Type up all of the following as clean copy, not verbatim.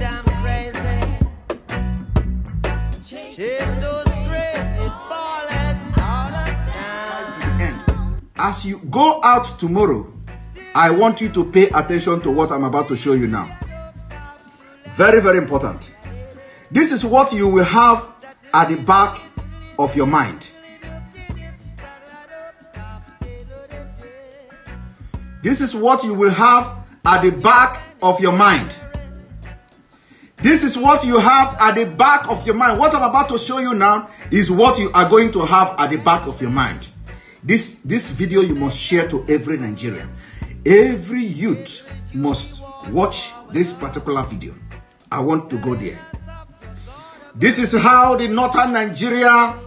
damn crazy. Chase those crazy ballets all the time. To the end. As you go out tomorrow, I want you to pay attention to what I'm about to show you now. Very, very important. This is what you will have at the back of your mind. This is what you will have at the back of your mind. This is what you have at the back of your mind. What I'm about to show you now is what you are going to have at the back of your mind. This video you must share to every Nigerian. Every youth must watch this particular video. I want to go there. This is how the northern Nigeria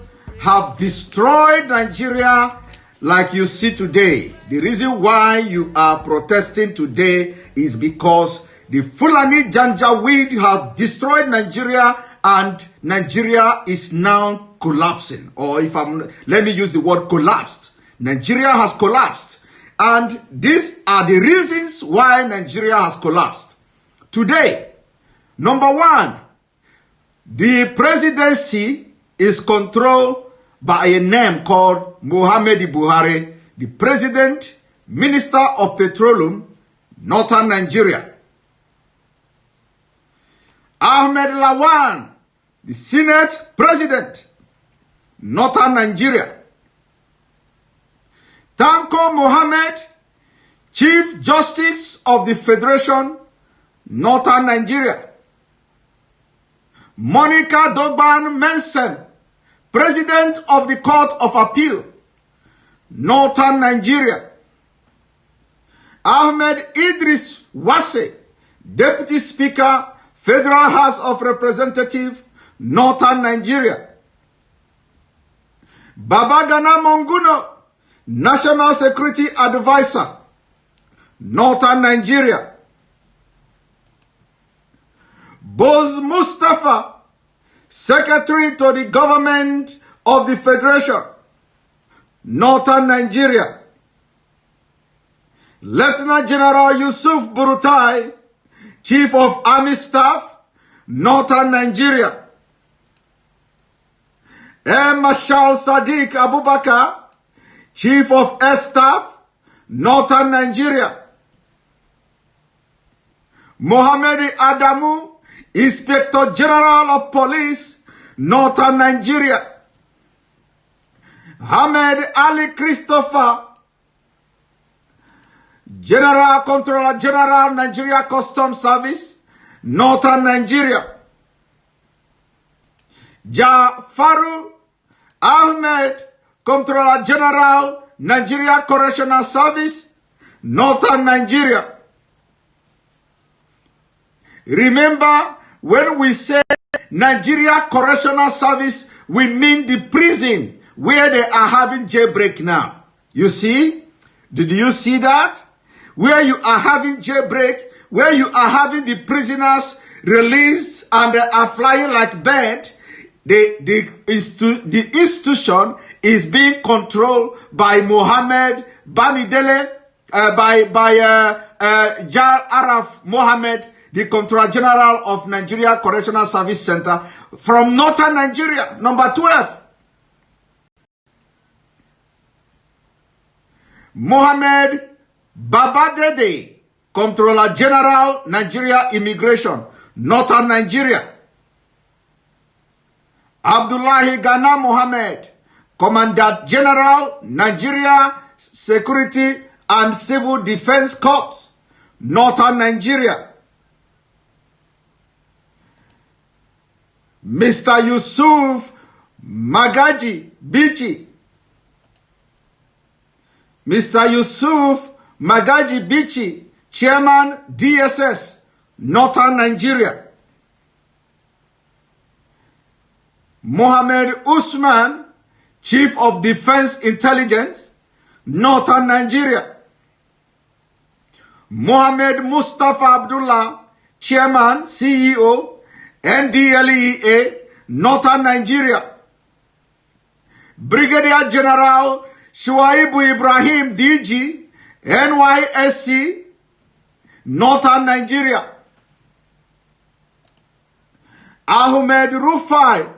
have destroyed Nigeria like you see today. The reason why you are protesting today is because the Fulani Janjaweed have destroyed Nigeria and Nigeria is now collapsing. Or let me use the word collapsed. Nigeria has collapsed. And these are the reasons why Nigeria has collapsed. Today, number one, the presidency is controlled by a name called Muhammadu Buhari, the President, Minister of Petroleum, Northern Nigeria. Ahmed Lawan, the Senate President, Northern Nigeria. Tanko Mohammed, Chief Justice of the Federation, Northern Nigeria. Monica Dogban Mensen, President of the Court of Appeal, Northern Nigeria. Ahmed Idris Wase, Deputy Speaker, Federal House of Representatives, Northern Nigeria. Babagana Monguno, National Security Advisor, Northern Nigeria. Boz Mustafa, Secretary to the Government of the Federation, Northern Nigeria. Lieutenant General Yusuf Burutai, Chief of Army Staff, Northern Nigeria. Air Marshal Sadiq Abubakar, Chief of Air Staff, Northern Nigeria. Mohamed Adamu, Inspector General of Police, Northern Nigeria. Ahmed Ali Christopher, General Controller General, Nigeria Customs Service, Northern Nigeria. Jafaru Ahmed, Controller General, Nigeria Correctional Service, Northern Nigeria. Remember, when we say Nigeria Correctional Service, we mean the prison where they are having jailbreak now. You see? Did you see that? Where you are having jailbreak, where you are having the prisoners released and they are flying like bird. The institution is being controlled by Mohammed Bamidele, Jar Araf Mohammed, the Controller General of Nigeria Correctional Service Center from Northern Nigeria, number 12. Mohammed Babadede, Controller General, Nigeria Immigration, Northern Nigeria. Abdullahi Ghana Mohammed, Commandant General, Nigeria Security and Civil Defense Corps, Northern Nigeria. Mr. Yusuf Magaji Bichi, Mr. Yusuf Magaji Bichi, Chairman DSS, Northern Nigeria. Mohammed Usman, Chief of Defense Intelligence, Northern Nigeria. Mohammed Mustafa Abdullah, Chairman, CEO, NDLEA, Northern Nigeria. Brigadier General Shuaibu Ibrahim, DG, NYSC, Northern Nigeria. Ahmed Rufai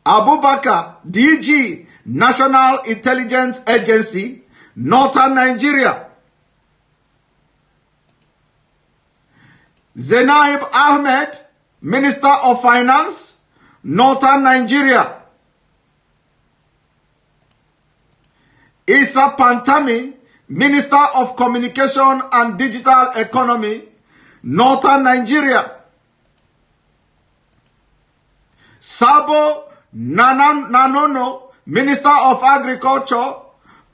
Abubakar, DG, National Intelligence Agency, Northern Nigeria. Zenaib Ahmed, Minister of Finance, Northern Nigeria. Isa Pantami, Minister of Communication and Digital Economy, Northern Nigeria. Sabo Nanono, Minister of Agriculture,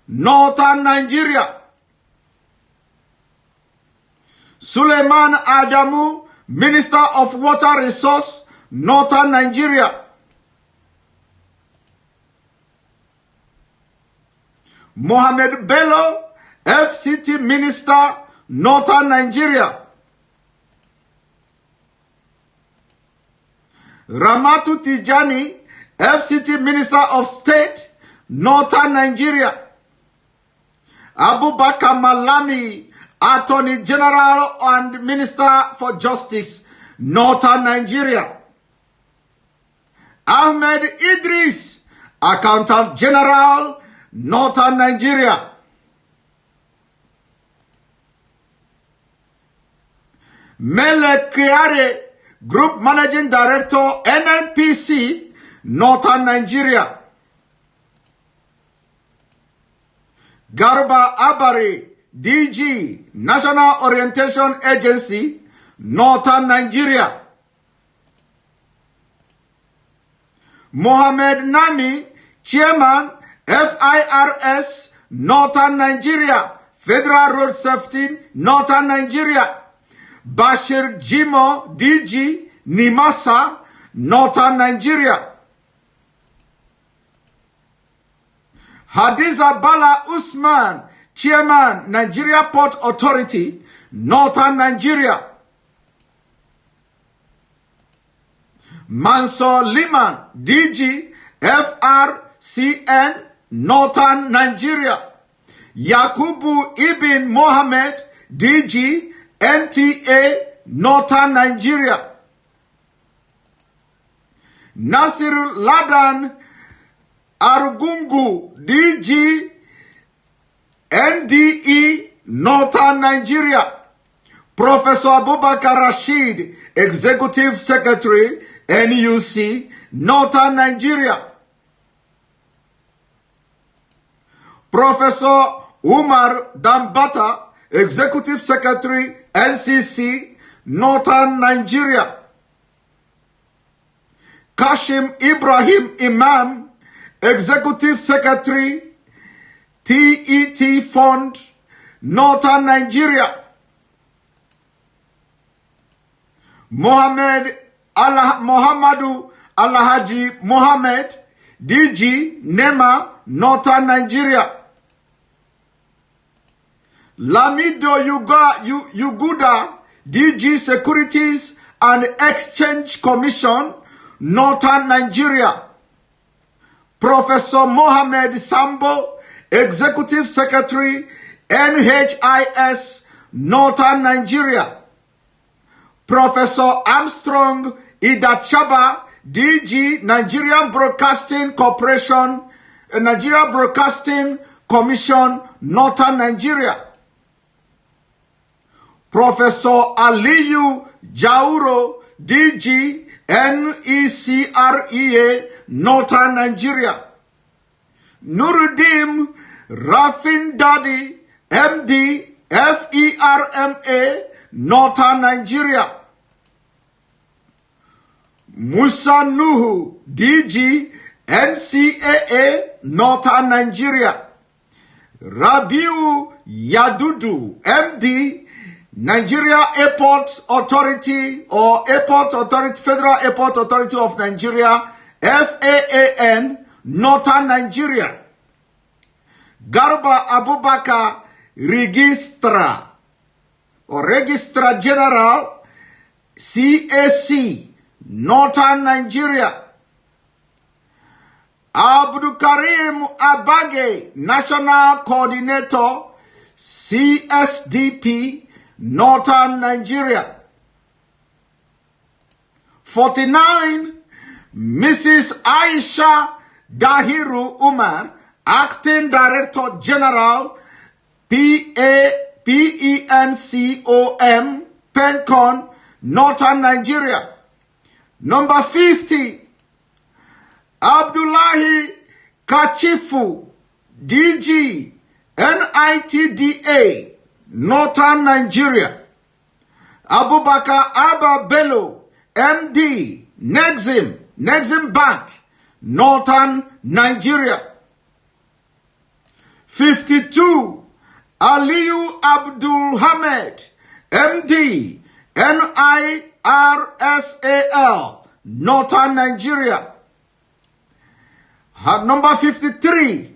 Northern Nigeria. Suleiman Adamu, Minister of Water Resource, Northern Nigeria. Mohamed Bello, FCT Minister, Northern Nigeria. Ramatu Tijani, FCT Minister of State, Northern Nigeria. Abubakar Malami, Attorney General and Minister for Justice, Northern Nigeria. Ahmed Idris, Accountant General, Northern Nigeria. Mele Kiare, Group Managing Director, NNPC, Northern Nigeria. Garba Abari, DG, National Orientation Agency, Northern Nigeria. Mohamed Nami, Chairman, FIRS, Northern Nigeria, Federal Road Safety, Northern Nigeria. Bashir Jimo, DG, Nimasa, Northern Nigeria. Hadiza Bala Usman, Chairman, Nigeria Port Authority, Northern Nigeria. Mansour Liman, DG, FRCN, Northern Nigeria. Yakubu Ibn Mohammed, DG, NTA, Northern Nigeria. Nasir Ladan Argungu, DG, NDE, Northern Nigeria. Professor Abubakar Rashid, Executive Secretary, NUC, Northern Nigeria. Professor Umar Dambata, Executive Secretary, NCC, Northern Nigeria. Kashim Ibrahim Imam, Executive Secretary, TET Fund, Northern Nigeria. Mohamadu Alhaji Mohammed, DG, NEMA, Northern Nigeria. Lamido Yuguda, DG Securities and Exchange Commission, Northern Nigeria. Professor Mohamed Sambo, Executive Secretary, NHIS, Northern Nigeria. Professor Armstrong Idachaba, DG, Nigerian Broadcasting Corporation, Nigeria Broadcasting Commission, Northern Nigeria. Professor Aliyu Jauro, DG, NECREA, Northern Nigeria. Nuruddin Rafin Dadi, MD, FERMA, Northern Nigeria. Musa Nuhu, DG, NCAA, Northern Nigeria. Rabiu Yadudu, MD, Nigeria Airport Authority or Airport Authority, Federal Airport Authority of Nigeria, FAAN, Northern Nigeria. Garba Abubakar, Registrar or Registrar General, CAC, Northern Nigeria. Abdul Karim Abage, National Coordinator, CSDP, Northern Nigeria. 49, Mrs. Aisha Dahiru Umar, Acting Director General, PENCOM, PENCON, Northern Nigeria. Number 50, Abdullahi Kachifu, DG, NITDA, Northern Nigeria. Abubakar Abba Bello, MD, Nexim Bank, Northern Nigeria. 52, Aliyu Abdul Hamid, MD, NIRSAL, Northern Nigeria. Number 53,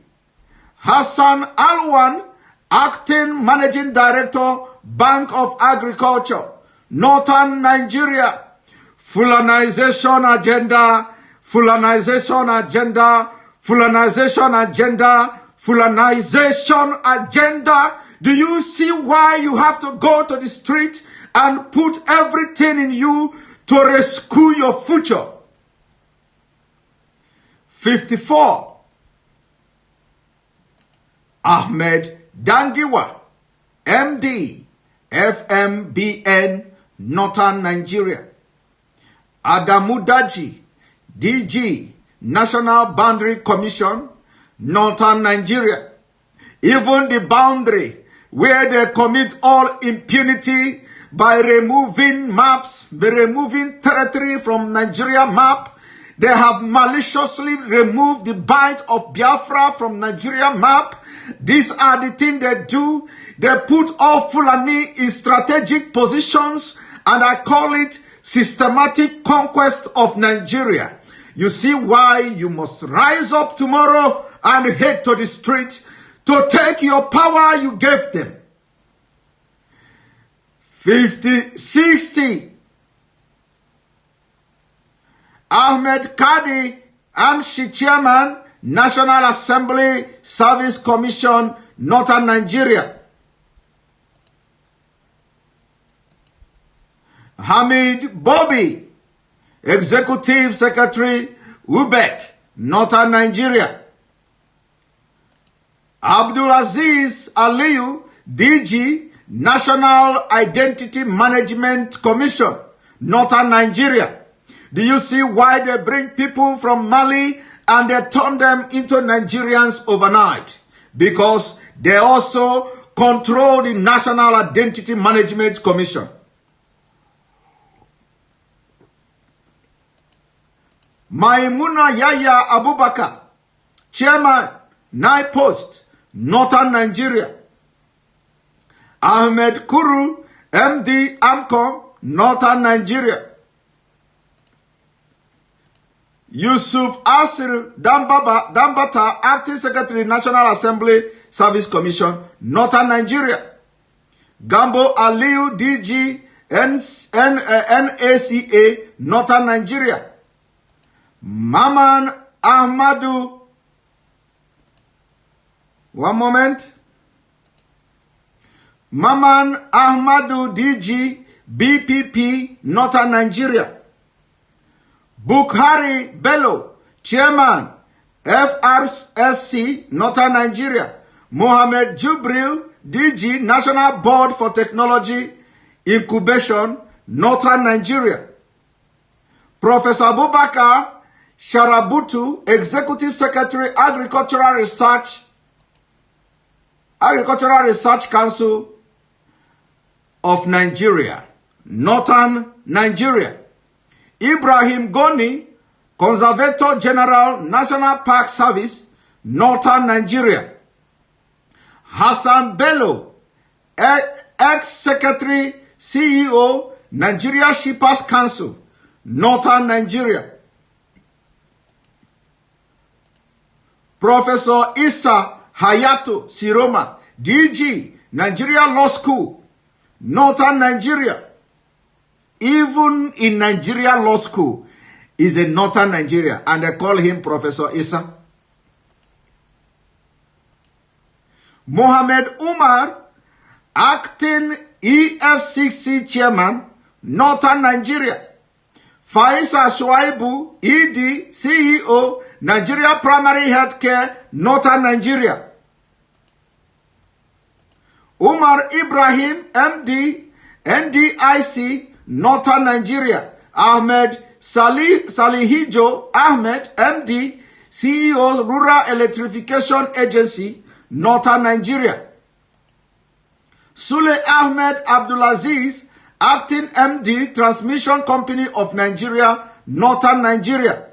Hassan Alwan, Acting Managing Director, Bank of Agriculture, Northern Nigeria. Fulanization agenda, Fulanization agenda, Fulanization agenda, Fulanization agenda. Do you see why you have to go to the street and put everything in you to rescue your future? 54. Ahmed Dangiwa, MD, FMBN, Northern Nigeria. Adamu Daji, DG, National Boundary Commission, Northern Nigeria. Even the boundary where they commit all impunity by removing maps, by removing territory from Nigeria map. They have maliciously removed the bite of Biafra from Nigeria map. These are the things they do. They put all Fulani in strategic positions, and I call it systematic conquest of Nigeria. You see why you must rise up tomorrow and head to the street to take your power you gave them. 60. Ahmed Kadi, Amshi Chairman, National Assembly Service Commission, Northern Nigeria. Hamid Bobby, Executive Secretary, UBEC, Northern Nigeria. Abdulaziz Aliyu, DG, National Identity Management Commission, Northern Nigeria. Do you see why they bring people from Mali and they turn them into Nigerians overnight? Because they also control the National Identity Management Commission. Maimuna Yahya Abubakar, Chairman, NIPOST, Northern Nigeria. Ahmed Kuru, MD, AMCOM, Northern Nigeria. Yusuf Asir Dambata, Acting Secretary, National Assembly Service Commission, Northern Nigeria. Gambo Aliyu, DG, NACA, Northern Nigeria. Maman Ahmadu, one moment. Maman Ahmadu, DG, BPP, Northern Nigeria. Bukhari Bello, Chairman, FRSC, Northern Nigeria. Mohammed Jubril, DG, National Board for Technology Incubation, Northern Nigeria. Professor Abubakar Sharabutu, Executive Secretary, Agricultural Research Council of Nigeria, Northern Nigeria. Ibrahim Goni, Conservator General, National Park Service, Northern Nigeria. Hassan Bello, ex-Secretary, CEO, Nigeria Shippers Council, Northern Nigeria. Professor Issa Hayato Siroma, DG, Nigeria Law School, Northern Nigeria. Even in Nigeria Law School is in Northern Nigeria, and they call him Professor Issa. Mohammed Umar, Acting EFCC Chairman, Northern Nigeria. Faisa Shuaibu, ED, CEO, Nigeria Primary Healthcare, Northern Nigeria. Umar Ibrahim, MD, NDIC, Northern Nigeria. Ahmed Salihijo Ahmed, MD, CEO, Rural Electrification Agency, Northern Nigeria. Sule Ahmed Abdulaziz, Acting MD, Transmission Company of Nigeria, Northern Nigeria.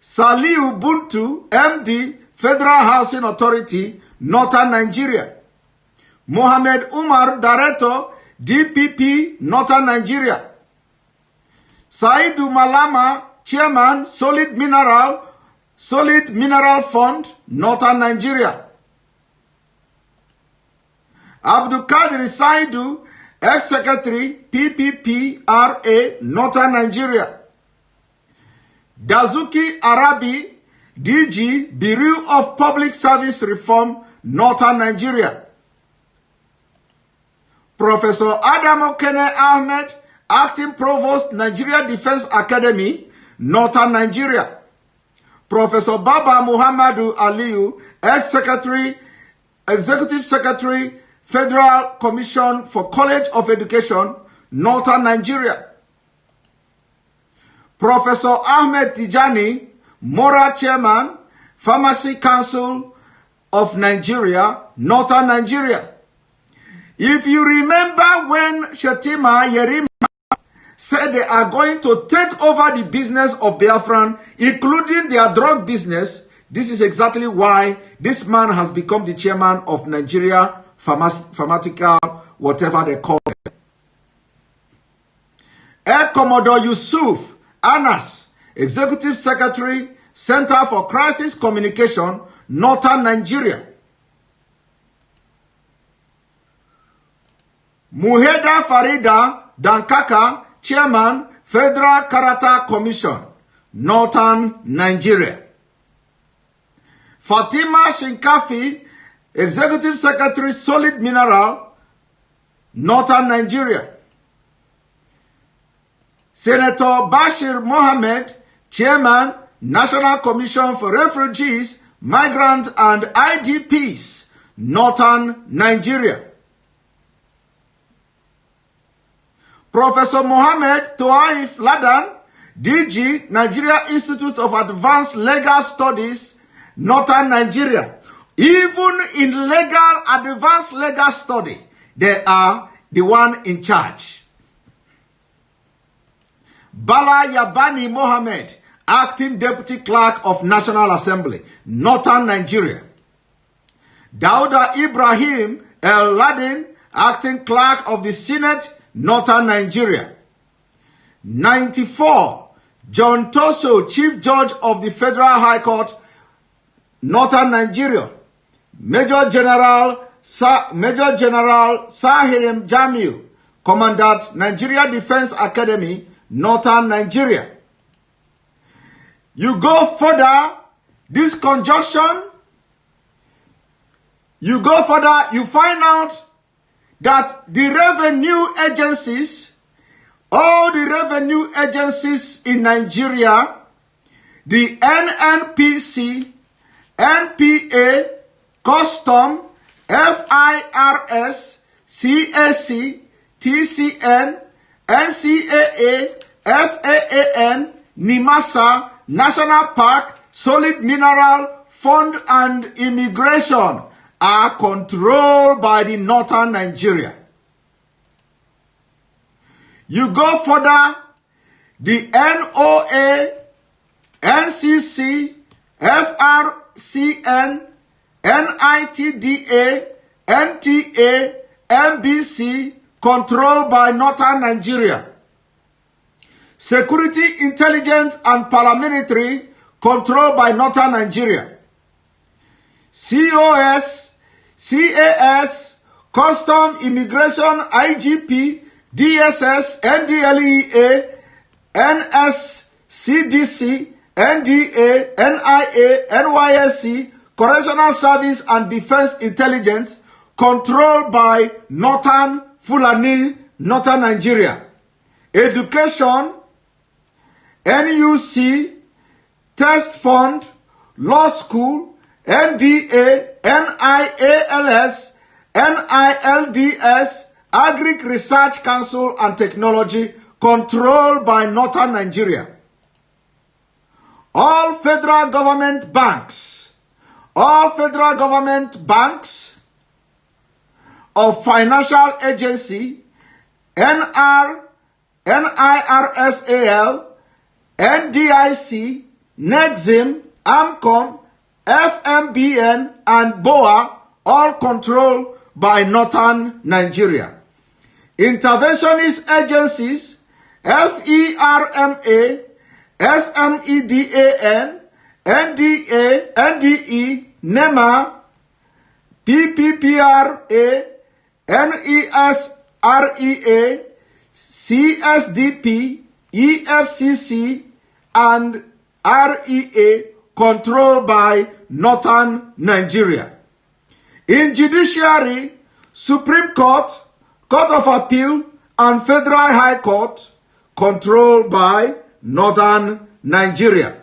Saliu Buntu, MD, Federal Housing Authority, Northern Nigeria. Mohamed Umar, Director, DPP, Northern Nigeria. Saidu Malama, Chairman, Solid Mineral Fund, Northern Nigeria. Abdul Qadir Saidu, Ex-Secretary, PPPRA, Northern Nigeria. Dazuki Arabi, DG, Bureau of Public Service Reform, Northern Nigeria. Professor Adam Okene Ahmed, Acting Provost, Nigeria Defense Academy, Northern Nigeria. Professor Baba Muhammadu Aliyu, Ex-Secretary, Executive Secretary, Federal Commission for College of Education, Northern Nigeria. Professor Ahmed Tijani, Mora Chairman, Pharmacy Council of Nigeria, Northern Nigeria. If you remember when Shetima Yerima said they are going to take over the business of Biafran, including their drug business, this is exactly why this man has become the chairman of Nigeria Pharmaceutical, whatever they call it. Air Commodore Yusuf Anas, Executive Secretary, Center for Crisis Communication, Northern Nigeria. Muheda Farida Dankaka, Chairman, Federal Karata Commission, Northern Nigeria. Fatima Shinkafi, Executive Secretary, Solid Mineral, Northern Nigeria. Senator Bashir Mohammed, Chairman, National Commission for Refugees, Migrants and IDPs, Northern Nigeria. Professor Mohammed Toaif Ladan, DG, Nigeria Institute of Advanced Legal Studies, Northern Nigeria. Even in advanced legal study, they are the one in charge. Bala Yabani Mohammed, Acting Deputy Clerk of National Assembly, Northern Nigeria. Dauda Ibrahim El Ladin, Acting Clerk of the Senate, Northern Nigeria. 94. John Toso, Chief Judge of the Federal High Court, Northern Nigeria. Major General Sahirim Jamil, Commandant, Nigeria Defense Academy, Northern Nigeria. You go further, this conjunction, you go further, you find out that the revenue agencies, all the revenue agencies in Nigeria, the NNPC, NPA, Custom, FIRS, CAC, TCN, NCAA, FAAN, NIMASA, National Park, Solid Mineral Fund and Immigration are controlled by the Northern Nigeria. You go further, the NOA, NCC, FRCN, NITDA, NTA, MBC, controlled by Northern Nigeria. Security, Intelligence and Paramilitary, controlled by Northern Nigeria. COS, CAS, Custom, Immigration, IGP, DSS, NDLEA, NSCDC, NDA, NIA, NYSC, Correctional Service and Defense Intelligence, controlled by Northern Fulani, Northern Nigeria. Education, NUC, Test Fund, Law School, NDA, NIALS, NILDS, Agric Research Council and Technology, controlled by Northern Nigeria. All federal government banks of financial agency, NIRSAL, NDIC, Nexim, AMCOM, FMBN, and BOA, all controlled by Northern Nigeria. Interventionist agencies, FERMA, SMEDAN, NDA, NDE, NEMA, PPPRA, NESREA, CSDP, EFCC, and REA, controlled by Northern Nigeria. In judiciary, Supreme Court, Court of Appeal, and Federal High Court, controlled by Northern Nigeria.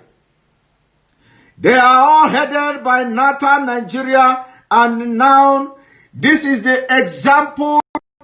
They are all headed by Northern Nigeria, and now this is the example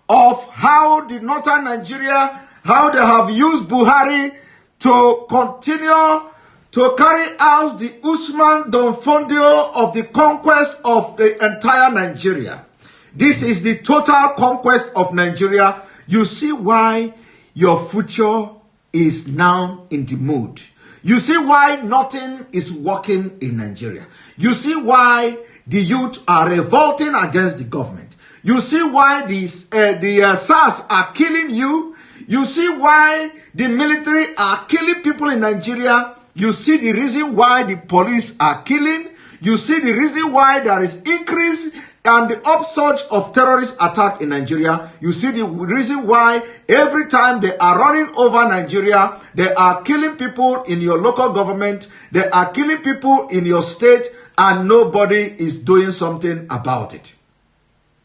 of how the Northern Nigeria, how they have used Buhari to continue to carry out the Usman Don Fodio of the conquest of the entire Nigeria. This is the total conquest of Nigeria. You see why your future is now in the mood. You see why nothing is working in Nigeria. You see why the youth are revolting against the government. You see why the SARS are killing you. You see why the military are killing people in Nigeria. You see the reason why the police are killing. You see the reason why there is increase and the upsurge of terrorist attack in Nigeria. You see the reason why every time they are running over Nigeria, they are killing people in your local government, they are killing people in your state, and nobody is doing something about it.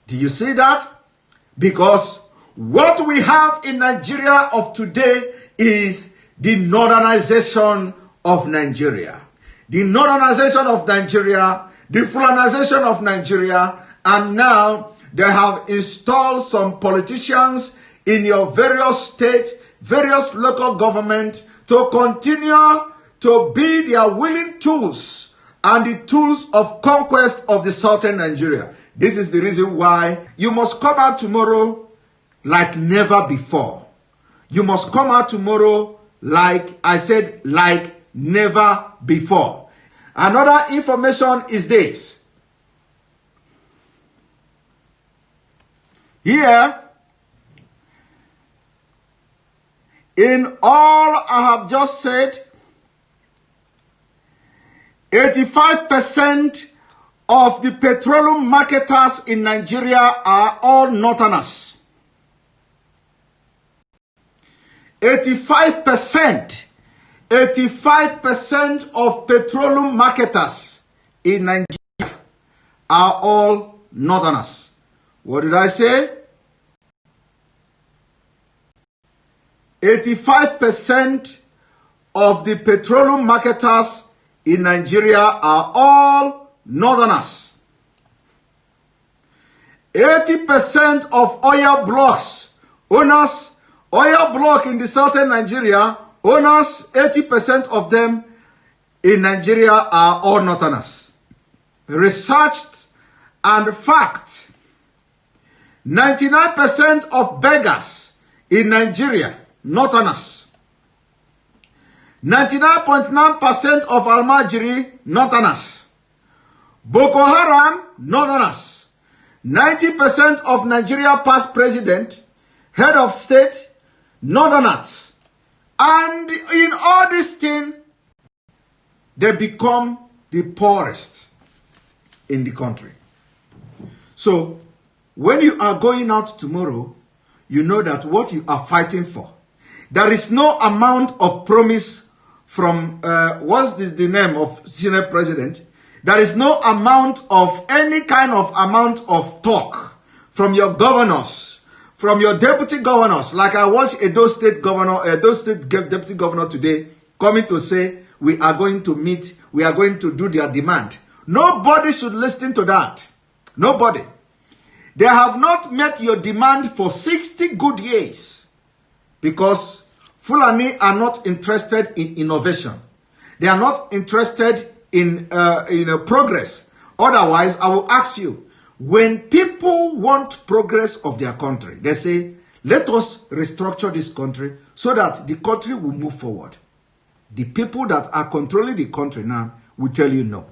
Do you see that? Because what we have in Nigeria of today is the northernization of Nigeria. The northernization of Nigeria, the Fulanization of Nigeria, and now they have installed some politicians in your various states, various local government to continue to be their willing tools and the tools of conquest of the southern Nigeria. This is the reason why you must come out tomorrow like never before. You must come out tomorrow like I said, like never before. Another information is this. Here, in all I have just said, 85% of the petroleum marketers in Nigeria are all northerners. 85% of petroleum marketers in Nigeria are all northerners. What did I say? 85% of the petroleum marketers in Nigeria are all northerners. 80% of oil blocks owners, oil block in the southern Nigeria, owners, 80% of them in Nigeria are all northerners. Researched and fact. 99% of beggars in Nigeria, northerners. 99.9% of Almajiri, northerners. Boko Haram, northerners. 90% of Nigeria past president, head of state, northerners. And in all these things, they become the poorest in the country. So, when you are going out tomorrow, you know that what you are fighting for. There is no amount of promise from, what's the name of Senate President? There is no amount of any kind of amount of talk from your governors, from your deputy governors, like I watched Edo State deputy governor today coming to say, we are going to meet, we are going to do their demand. Nobody should listen to that. Nobody. They have not met your demand for 60 good years because Fulani are not interested in innovation. They are not interested in progress. Otherwise, I will ask you, when people want progress of their country, they say, let us restructure this country so that the country will move forward. The people that are controlling the country now will tell you no.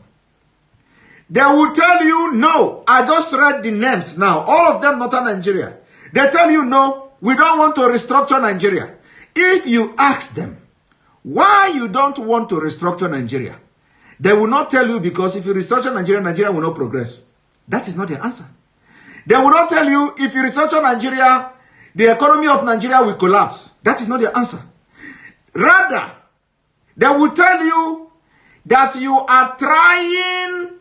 They will tell you no. I just read the names now. All of them not in Nigeria. They tell you no, we don't want to restructure Nigeria. If you ask them why you don't want to restructure Nigeria, they will not tell you because if you restructure Nigeria, Nigeria will not progress. That is not the answer. They will not tell you if you restructure Nigeria, the economy of Nigeria will collapse. That is not the answer. Rather, they will tell you that you are trying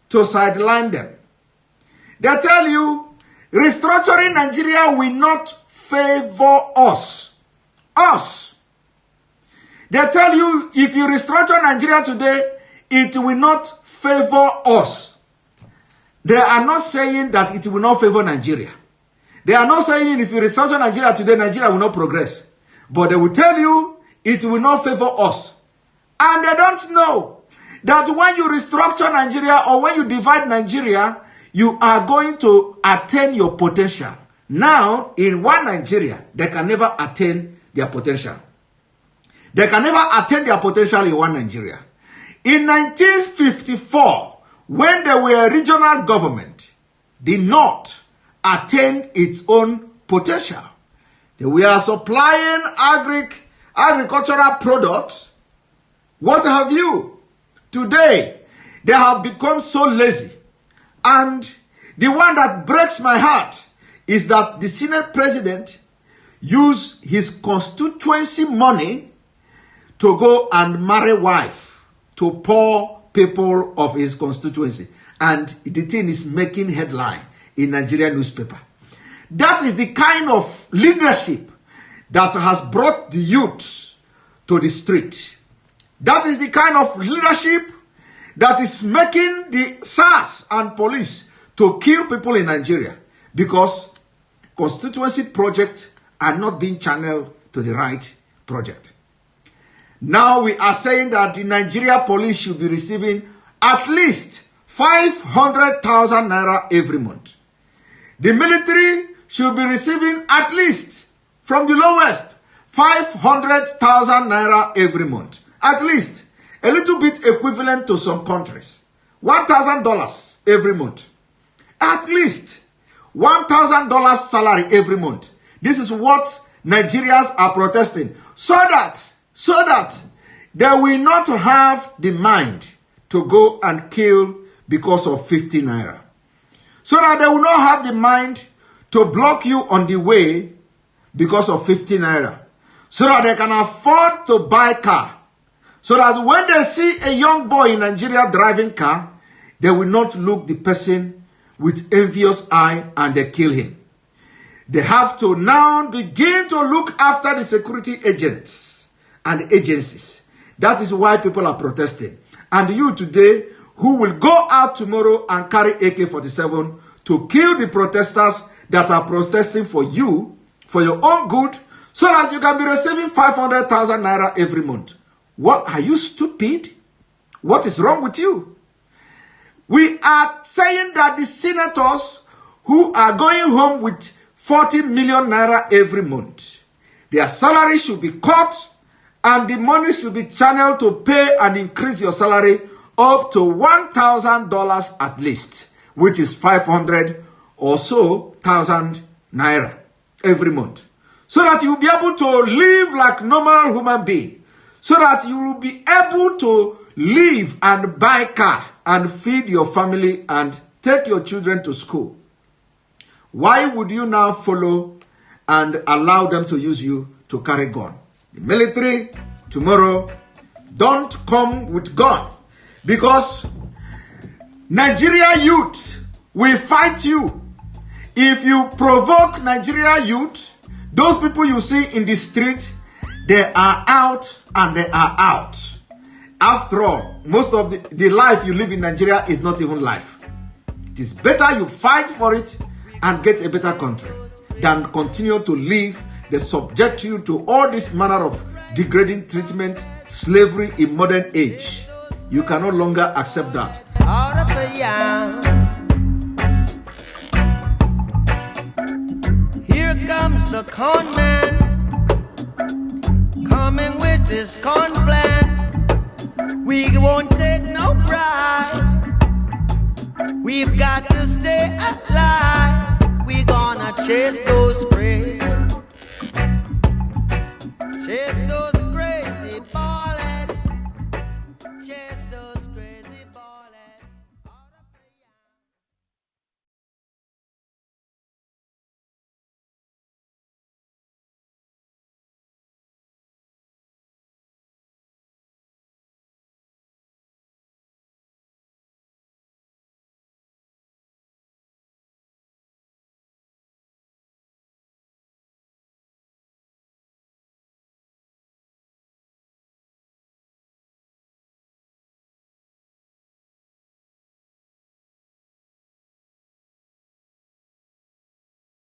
to sideline them. They tell you restructuring Nigeria will not favor us. Us. They tell you if you restructure Nigeria today, it will not favor us. They are not saying that it will not favor Nigeria. They are not saying if you restructure Nigeria today, Nigeria will not progress. But they will tell you it will not favor us. And they don't know that when you restructure Nigeria or when you divide Nigeria, you are going to attain your potential. Now, in one Nigeria, they can never attain their potential. They can never attain their potential in one Nigeria. In 1954, when they were a regional government, the North attained its own potential. They were supplying agricultural products. What have you? Today, they have become so lazy. And the one that breaks my heart is that the Senate president used his constituency money to go and marry wife to poor people of his constituency. And the thing is making headline in Nigerian newspaper. That is the kind of leadership that has brought the youth to the street. That is the kind of leadership that is making the SARS and police to kill people in Nigeria because constituency projects are not being channeled to the right project. Now we are saying that the Nigeria police should be receiving at least 500,000 naira every month. The military should be receiving at least, from the lowest, 500,000 naira every month. At least, a little bit equivalent to some countries. $1,000 every month. At least, $1,000 salary every month. This is what Nigerians are protesting. So that they will not have the mind to go and kill because of 50 naira. So that they will not have the mind to block you on the way because of 50 naira. So that they can afford to buy car. So that when they see a young boy in Nigeria driving car, they will not look the person with envious eye and they kill him. They have to now begin to look after the security agents and agencies. That is why people are protesting. And you today, who will go out tomorrow and carry AK-47 to kill the protesters that are protesting for you, for your own good, so that you can be receiving 500,000 naira every month. What, are you stupid? What is wrong with you? We are saying that the senators who are going home with 40 million naira every month, their salary should be cut and the money should be channeled to pay and increase your salary up to $1,000 at least, which is 500 or so thousand naira every month. So that you will be able to live like normal human being. So that you will be able to live and buy car and feed your family and take your children to school. Why would you now follow and allow them to use you to carry gun? The military, tomorrow, don't come with gun. Because Nigeria youth will fight you. If you provoke Nigeria youth, those people you see in the street, they are out and they are out. After all, most of the life you live in Nigeria is not even life. It is better you fight for it and get a better country than continue to live. They subject you to all this manner of degrading treatment, slavery in modern age. You can no longer accept that. Out of a yam. Here comes the con man, coming with his con plan. We won't take no bribe. We've got to stay alive. We gonna chase those crazy